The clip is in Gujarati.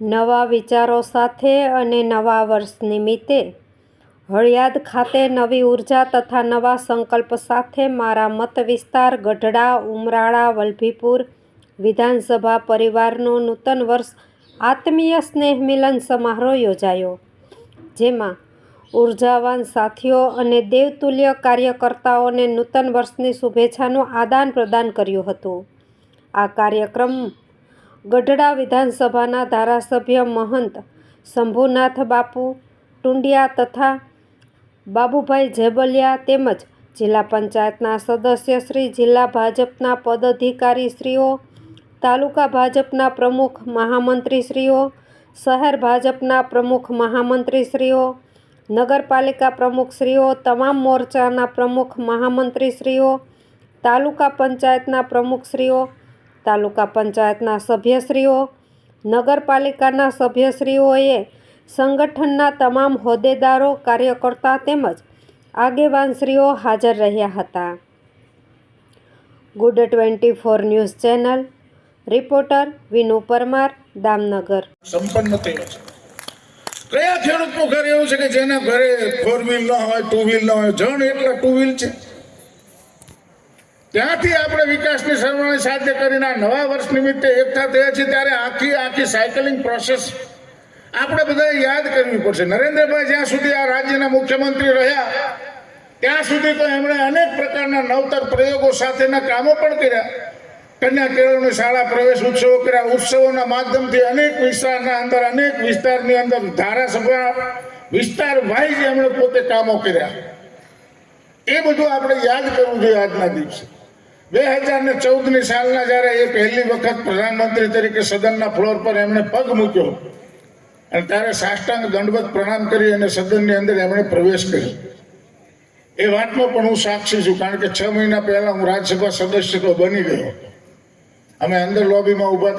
નવા વિચારો સાથે અને નવા વર્ષ નિમિત્તે હળિયાદ ખાતે નવી ઉર્જા તથા નવા સંકલ્પ સાથે મારા મત વિસ્તાર ગઢડા, ઉમરાળા, વલભીપુર વિધાનસભા પરિવારનો નૂતન વર્ષ આત્મીય સ્નેહ મિલન સમારોહ યોજાયો, જેમાં ઉર્જાવાન સાથીઓ અને દેવતુલ્ય કાર્યકર્તાઓને નૂતન વર્ષની શુભેચ્છાનું આદાન પ્રદાન કર્યું હતું. આ કાર્યક્રમ ગઢડા વિધાનસભાના ધારાસભ્ય મહંત શંભુનાથ બાપુ ટુંડિયા તથા બાબુભાઈ જેબલિયા તેમજ જિલ્લા પંચાયતના સદસ્યશ્રી, જિલ્લા ભાજપના પદાધિકારીશ્રીઓ, તાલુકા ભાજપના પ્રમુખ મહામંત્રીશ્રીઓ, શહેર ભાજપના પ્રમુખ મહામંત્રીશ્રીઓ, નગરપાલિકા પ્રમુખશ્રીઓ, તમામ મોરચાના પ્રમુખ મહામંત્રીશ્રીઓ, તાલુકા પંચાયતના પ્રમુખશ્રીઓ, તાલુકા પંચાયતના સભ્યશ્રીઓ, નગરપાલિકાના સભ્યશ્રીઓએ સંગઠનના તમામ હોદ્દેદારો, કાર્યકર્તા તેમજ આગેવાનશ્રીઓ હાજર રહ્યા હતા. Good 24 news channel, reporter Vinu Parmar, Damnagar. સંપન્ન થયો છે. કયા ખેડૂતનું ઘર એવું છે કે જેના ઘરે 4 વ્હીલ ન હોય, 2 વ્હીલ ન હોય? જણ એટલા 2 વ્હીલ છે. ત્યાંથી આપણે વિકાસની સરવાણી સાધ્ય કરીને આ નવા વર્ષ નિમિત્તે એકઠા થયા છીએ, ત્યારે આખી સાયકલિંગ પ્રોસેસ આપણે બધાએ યાદ કરવી પડશે. નરેન્દ્રભાઈ જ્યાં સુધી આ રાજ્યના મુખ્યમંત્રી રહ્યા ત્યાં સુધી તો એમણે અનેક પ્રકારના નવતર પ્રયોગો સાથેના કામો પણ કર્યા. કન્યા કેળવણી શાળા પ્રવેશ ઉત્સવો કર્યા. ઉત્સવોના માધ્યમથી અનેક વિસ્તારની અંદર ધારાસભા વિસ્તાર વાઇઝ એમણે પોતે કામો કર્યા. એ બધું આપણે યાદ કરવું જોઈએ આજના દિવસે. 2014ની સાલના જ્યારે એ પહેલી વખત પ્રધાનમંત્રી તરીકે સદનના ફ્લોર પર એમણે પગ મૂક્યો અને ત્યારે સાષ્ટાંગ દંડવત પ્રણામ કરી અને સદનની અંદર એમણે પ્રવેશ કર્યો. એ વાતનો પણ હું સાક્ષી છું, કારણ કે 6 મહિના પહેલા હું રાજ્યસભા સદસ્ય બની ગયો. અમે અંદર લોબીમાં ઉભા